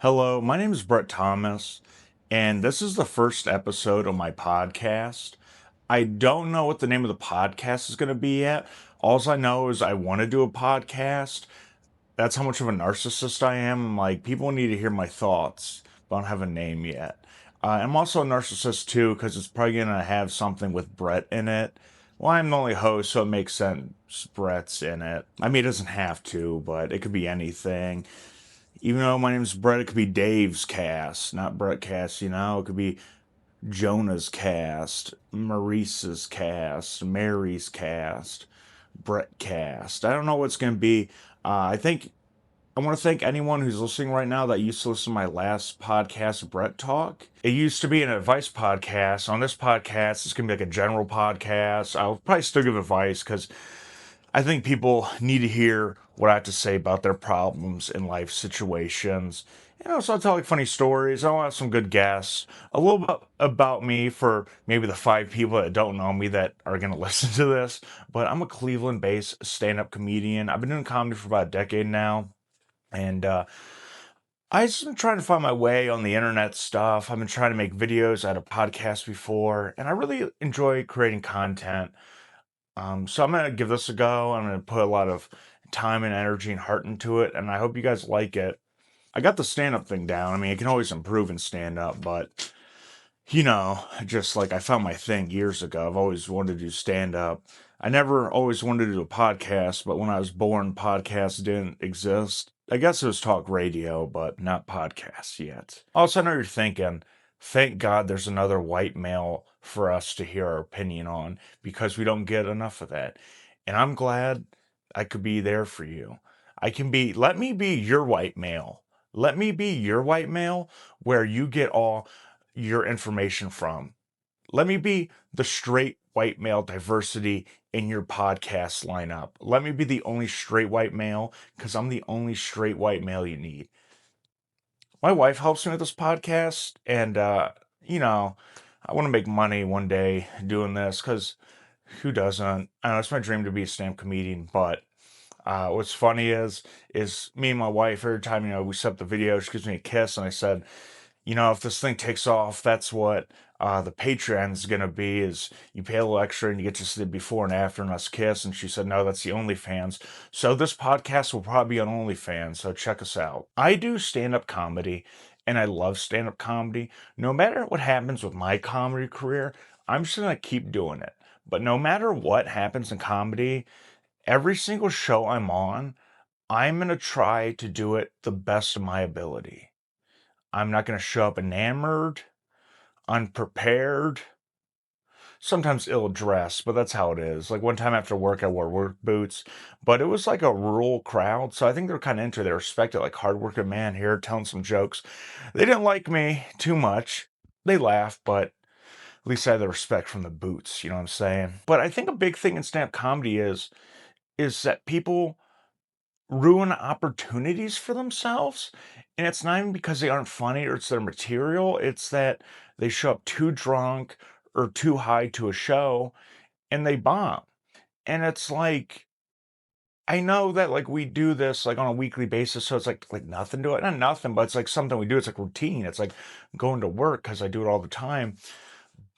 Hello, my name is Brett Thomas, and this is the first episode of my podcast. I don't know what the name of the podcast is going to be yet. All I know is I want to do a podcast. That's how much of a narcissist I am. Like, people need to hear my thoughts, but I don't have a name yet. I'm also a narcissist too, because it's probably going to have something with Brett in it. Well, I'm the only host, so it makes sense Brett's in it. I mean, it doesn't have to, but it could be anything. Even though my name's Brett, it could be Dave's cast, not Brett cast, It could be Jonah's cast, Maurice's cast, Mary's cast, Brett cast. I don't know what's going to be. I want to thank anyone who's listening right now that used to listen to my last podcast, Brett Talk. It used to be an advice podcast. On this podcast, it's going to be like a general podcast. I'll probably still give advice because I think people need to hear what I have to say about their problems in life situations. So I'll tell like funny stories. I'll have some good guests. A little bit about me for maybe the five people that don't know me that are going to listen to this. But I'm a Cleveland based stand up comedian. I've been doing comedy for about a decade now. And I've just been trying to find my way on the internet stuff. I've been trying to make videos. I had a podcast before. And I really enjoy creating content. So I'm gonna give this a go. I'm gonna put a lot of time and energy and heart into it, and I hope you guys like it. I got the stand up thing down. I mean, it can always improve in stand up, but just like I found my thing years ago. I've always wanted to do stand up. I never always wanted to do a podcast, but when I was born, podcasts didn't exist. I guess it was talk radio, but not podcasts yet. Also, I know you're thinking, thank God there's another white male for us to hear our opinion on because we don't get enough of that. And I'm glad I could be there for you. Let me be your white male. Let me be your white male where you get all your information from. Let me be the straight white male diversity in your podcast lineup. Let me be the only straight white male because I'm the only straight white male you need. My wife helps me with this podcast, and, I want to make money one day doing this because who doesn't? I know it's my dream to be a stand-up comedian, but what's funny is me and my wife, every time, we set up the video, she gives me a kiss, and I said, if this thing takes off, that's what the Patreon is going to be, is you pay a little extra and you get to see the before and after and us kiss. And she said, no, that's the OnlyFans. So this podcast will probably be on OnlyFans. So check us out. I do stand-up comedy and I love stand-up comedy. No matter what happens with my comedy career, I'm just going to keep doing it. But no matter what happens in comedy, every single show I'm on, I'm going to try to do it the best of my ability. I'm not going to show up enamored, unprepared, sometimes ill dressed, but that's how it is. Like one time after work, I wore work boots, but it was like a rural crowd. So I think they're kind of into it. They respect it, like hardworking man here telling some jokes. They didn't like me too much. They laughed, but at least I had the respect from the boots. You know what I'm saying? But I think a big thing in stand-up comedy is that people ruin opportunities for themselves. And it's not even because they aren't funny or it's their material, it's that they show up too drunk or too high to a show and they bomb. And it's like, I know that like we do this like on a weekly basis, so it's like nothing to it. Not nothing, but it's like something we do. It's like routine. It's like going to work because I do it all the time.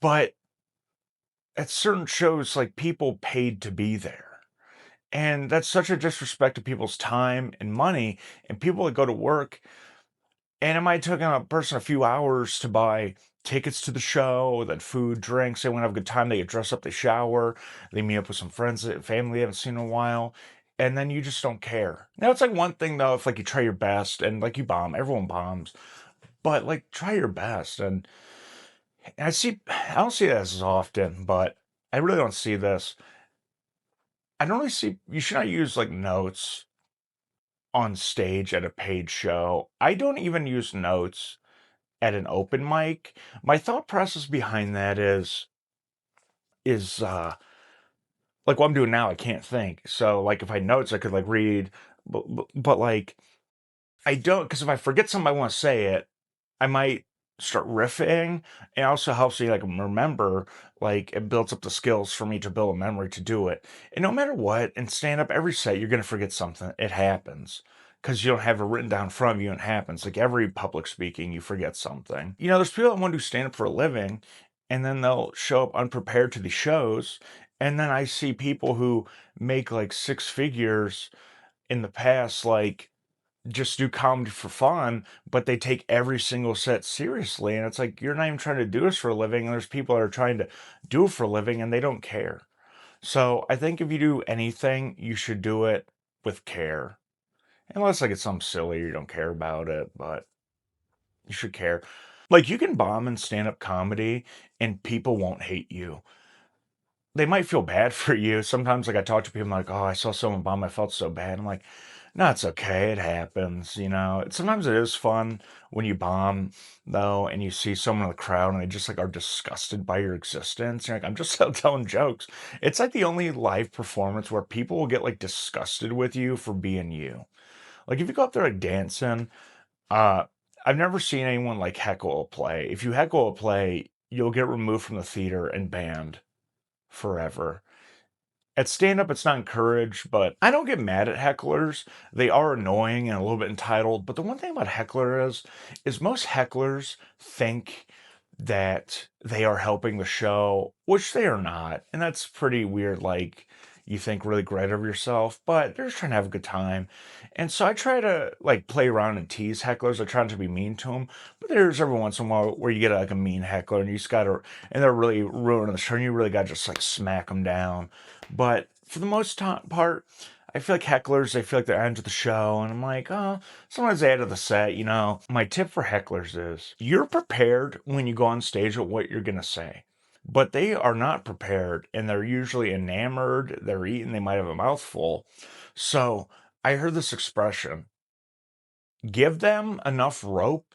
But at certain shows, like people paid to be there. And that's such a disrespect to people's time and money. And people that go to work, and it might take a person a few hours to buy tickets to the show, then food, drinks. They want to have a good time. They get dressed up, they shower, they meet up with some friends, family they haven't seen in a while, and then you just don't care. Now it's like one thing though, if like you try your best and like you bomb, everyone bombs, but like try your best. And I don't see that as often, but I really don't see this. I don't really see, you should not use like notes on stage at a paid show. I don't even use notes at an open mic. My thought process behind that is like what I'm doing now, I can't think. So like if I had notes I could like read, but like I don't, because if I forget something I want to say it, I might start riffing. It also helps me like remember, like it builds up the skills for me to build a memory to do it. And no matter what, in stand up, every set you're gonna forget something. It happens. because you don't have it written down in front of you and it happens. Like every public speaking, you forget something. You know, there's people that want to do stand up for a living and then they'll show up unprepared to the shows. And then I see people who make like six figures in the past, like just do comedy for fun, but they take every single set seriously. And it's like, you're not even trying to do this for a living. And there's people that are trying to do it for a living and they don't care. So I think if you do anything, you should do it with care. Unless like it's something silly, you don't care about it, but you should care. Like you can bomb in stand-up comedy and people won't hate you. They might feel bad for you. Sometimes like I talk to people I'm like, oh, I saw someone bomb, I felt so bad. I'm like, no, it's okay. It happens, you know. Sometimes it is fun when you bomb though, and you see someone in the crowd and they just like are disgusted by your existence. You're like, I'm just telling jokes. It's like the only live performance where people will get like disgusted with you for being you. Like if you go up there like dancing, uh, I've never seen anyone like heckle a play. If you heckle a play, you'll get removed from the theater and banned forever. At stand up, it's not encouraged, but I don't get mad at hecklers. They are annoying and a little bit entitled. But the one thing about heckler is most hecklers think that they are helping the show, which they are not. And that's pretty weird. Like, you think really great of yourself, but they're just trying to have a good time. And so I try to like play around and tease hecklers. I try not to be mean to them, but there's every once in a while where you get like a mean heckler and you just gotta, and they're really ruining the show and you really gotta just like smack them down. But for the most part, I feel like hecklers, they feel like they're into the show, and I'm like, oh, sometimes they add to the set, you know. My tip for hecklers is you're prepared when you go on stage with what you're gonna say. But they are not prepared, and they're usually enamored, they're eating, they might have a mouthful. So I heard this expression, give them enough rope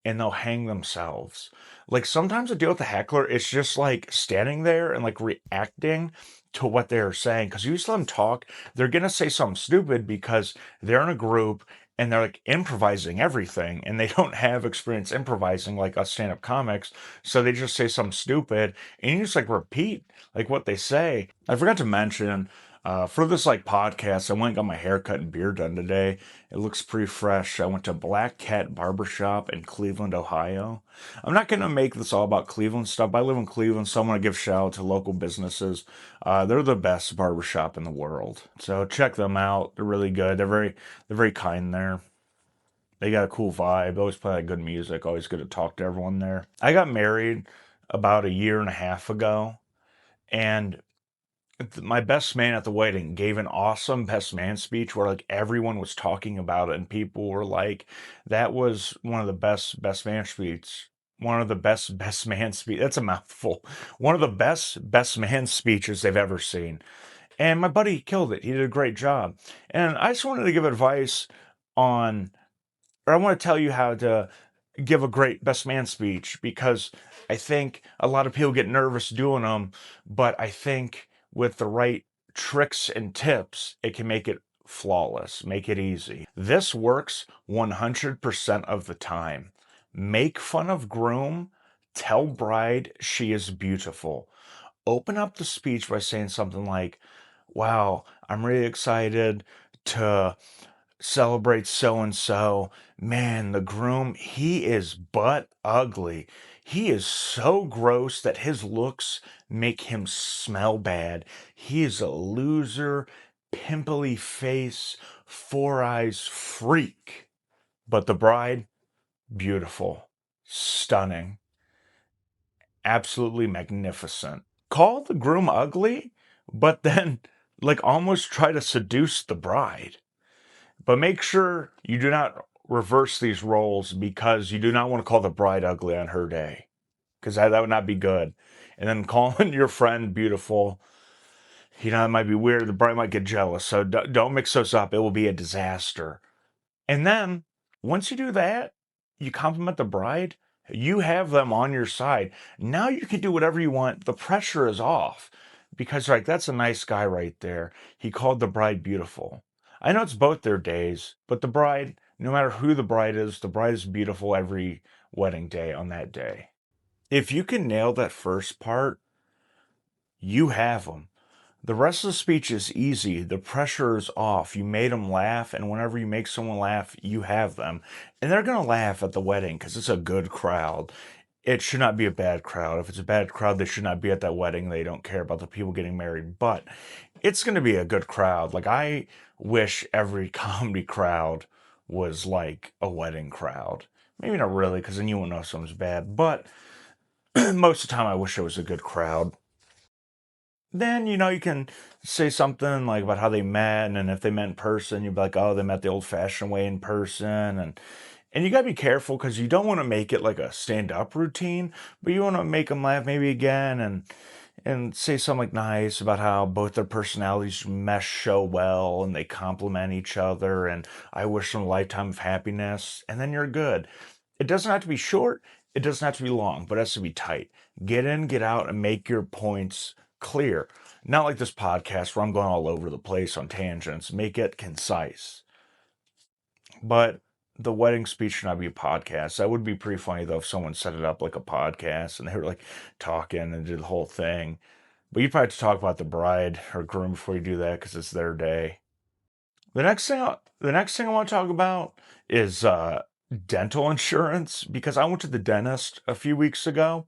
and they'll hang themselves. Like sometimes I deal with a heckler, it's just like standing there and like reacting to what they're saying. Because you just let them talk, they're gonna say something stupid because they're in a group and they're like improvising everything and they don't have experience improvising like us stand-up comics. So they just say something stupid and you just like repeat like what they say. I forgot to mention for this like podcast, I went and got my haircut and beard done today. It looks pretty fresh. I went to Black Cat Barbershop in Cleveland, Ohio. I'm not going to make this all about Cleveland stuff. I live in Cleveland, so I'm going to give shout out to local businesses. They're the best barbershop in the world. So check them out. They're really good. They're very kind there. They got a cool vibe. They always play like good music. Always good to talk to everyone there. I got married about a year and a half ago, and my best man at the wedding gave an awesome best man speech where like everyone was talking about it and people were like, that was one of the best man speeches. One of the best man speech. That's a mouthful. One of the best man speeches they've ever seen. And my buddy killed it. He did a great job. And I just wanted to give advice on, or I want to tell you how to give a great best man speech because I think a lot of people get nervous doing them, but I think with the right tricks and tips, it can make it flawless, make it easy. This works 100% of the time. Make fun of groom, tell bride she is beautiful. Open up the speech by saying something like, wow, I'm really excited to celebrate so and so. Man, the groom, he is butt ugly. He is so gross that his looks make him smell bad. He is a loser, pimply face, four eyes freak. But the bride, beautiful, stunning, absolutely magnificent. Call the groom ugly, but then like almost try to seduce the bride. But make sure you do not reverse these roles because you do not want to call the bride ugly on her day. Because that would not be good. And then calling your friend beautiful, you know, it might be weird. The bride might get jealous. So don't mix those up. It will be a disaster. And then once you do that, you compliment the bride, you have them on your side. Now you can do whatever you want. The pressure is off because, like, that's a nice guy right there. He called the bride beautiful. I know it's both their days, but the bride, no matter who the bride is beautiful every wedding day on that day. If you can nail that first part, you have them. The rest of the speech is easy. The pressure is off. You made them laugh, and whenever you make someone laugh, you have them. And they're going to laugh at the wedding because it's a good crowd. It should not be a bad crowd. If it's a bad crowd, they should not be at that wedding. They don't care about the people getting married. But it's going to be a good crowd. Like, I wish every comedy crowd was like a wedding crowd. Maybe not really, because then you won't know someone's bad. But most of the time, I wish it was a good crowd. Then, you can say something like about how they met, and then if they met in person, you'd be like, oh, they met the old fashioned way in person. And you gotta be careful because you don't want to make it like a stand-up routine, but you want to make them laugh maybe again, and say something like nice about how both their personalities mesh so well and they complement each other, and I wish them a lifetime of happiness, and then you're good. It doesn't have to be short, it doesn't have to be long, but it has to be tight. Get in, get out, and make your points clear. Not like this podcast where I'm going all over the place on tangents. Make it concise. But the wedding speech should not be a podcast. That would be pretty funny though if someone set it up like a podcast and they were like talking and did the whole thing. But you probably have to talk about the bride or groom before you do that because it's their day. The next thing I want to talk about is dental insurance because I went to the dentist a few weeks ago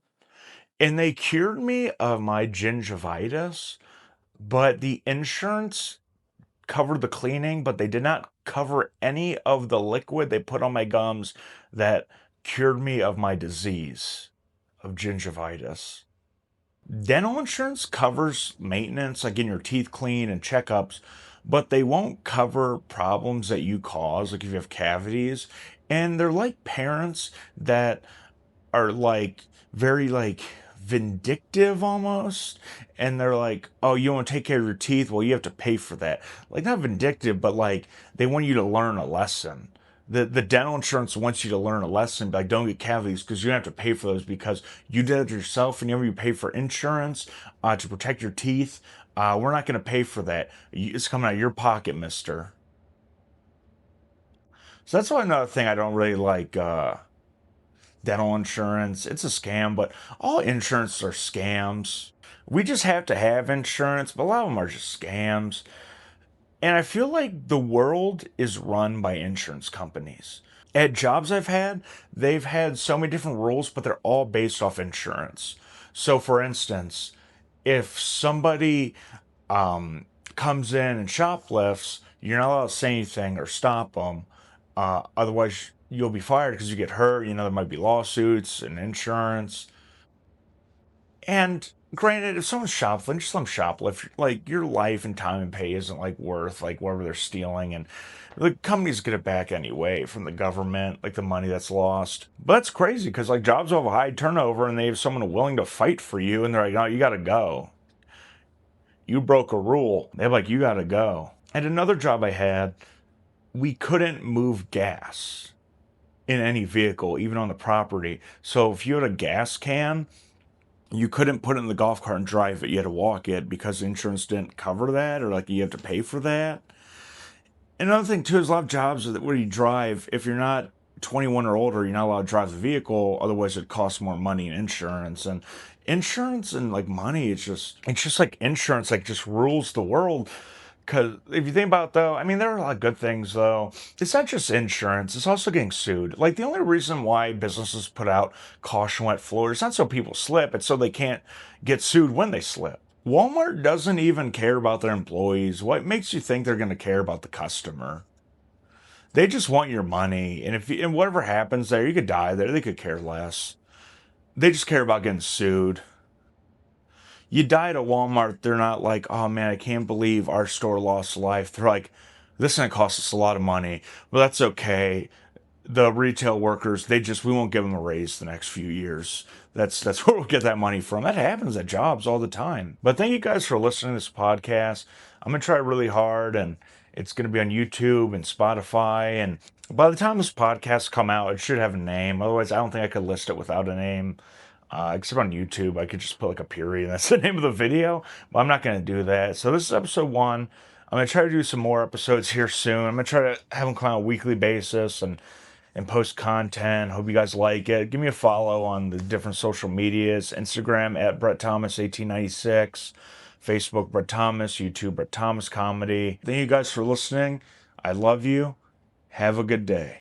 and they cured me of my gingivitis, but the insurance covered the cleaning, but they did not cover any of the liquid they put on my gums that cured me of my disease of gingivitis. Dental insurance covers maintenance, like getting your teeth clean and checkups, but they won't cover problems that you cause, like if you have cavities. And they're like parents that are like very like vindictive almost, and they're like, oh, you want to take care of your teeth, well, you have to pay for that. Like, not vindictive, but like they want you to learn a lesson. The dental insurance wants you to learn a lesson, like don't get cavities because you don't have to pay for those because you did it yourself. And whenever you pay for insurance to protect your teeth, we're not going to pay for that. It's coming out of your pocket, mister. So that's why another thing I don't really like dental insurance. It's a scam, but all insurance are scams. We just have to have insurance, but a lot of them are just scams. And I feel like the world is run by insurance companies. At jobs I've had, they've had so many different rules, but they're all based off insurance. So, for instance, if somebody comes in and shoplifts, you're not allowed to say anything or stop them. Otherwise, you'll be fired because you get hurt. There might be lawsuits and insurance. And granted, if someone's shoplifting, just let them shoplift. Like, your life and time and pay isn't like worth like whatever they're stealing, and the companies get it back anyway from the government, like the money that's lost. But that's crazy because like jobs have a high turnover, and they have someone willing to fight for you, and they're like, "No, you got to go. You broke a rule." They're like, "You got to go." And another job I had, we couldn't move gas in any vehicle, even on the property. So if you had a gas can, you couldn't put it in the golf cart and drive it. You had to walk it because insurance didn't cover that, or like you have to pay for that. Another thing too is a lot of jobs that where you drive, if you're not 21 or older, you're not allowed to drive the vehicle. Otherwise, it costs more money in insurance. And insurance and like money, it's just like insurance, like just rules the world. Because if you think about it, though, I mean, there are a lot of good things, though. It's not just insurance, it's also getting sued. Like, the only reason why businesses put out caution wet floors, it's not so people slip, it's so they can't get sued when they slip. Walmart doesn't even care about their employees. What makes you think they're going to care about the customer? They just want your money, and and whatever happens there, you could die there. They could care less. They just care about getting sued. You die at a Walmart, they're not like, oh man, I can't believe our store lost a life. They're like, this is gonna cost us a lot of money, but that's okay. The retail workers, we won't give them a raise the next few years. That's where we'll get that money from. That happens at jobs all the time. But thank you guys for listening to this podcast. I'm gonna try really hard, and it's gonna be on YouTube and Spotify. And by the time this podcast come out, it should have a name. Otherwise, I don't think I could list it without a name. Except on YouTube, I could just put like a period. That's the name of the video, but I'm not going to do that. So this is episode 1. I'm going to try to do some more episodes here soon. I'm going to try to have them come out on a weekly basis and post content. Hope you guys like it. Give me a follow on the different social medias. Instagram at Brett Thomas 1896. Facebook, Brett Thomas, YouTube, Brett Thomas Comedy. Thank you guys for listening. I love you. Have a good day.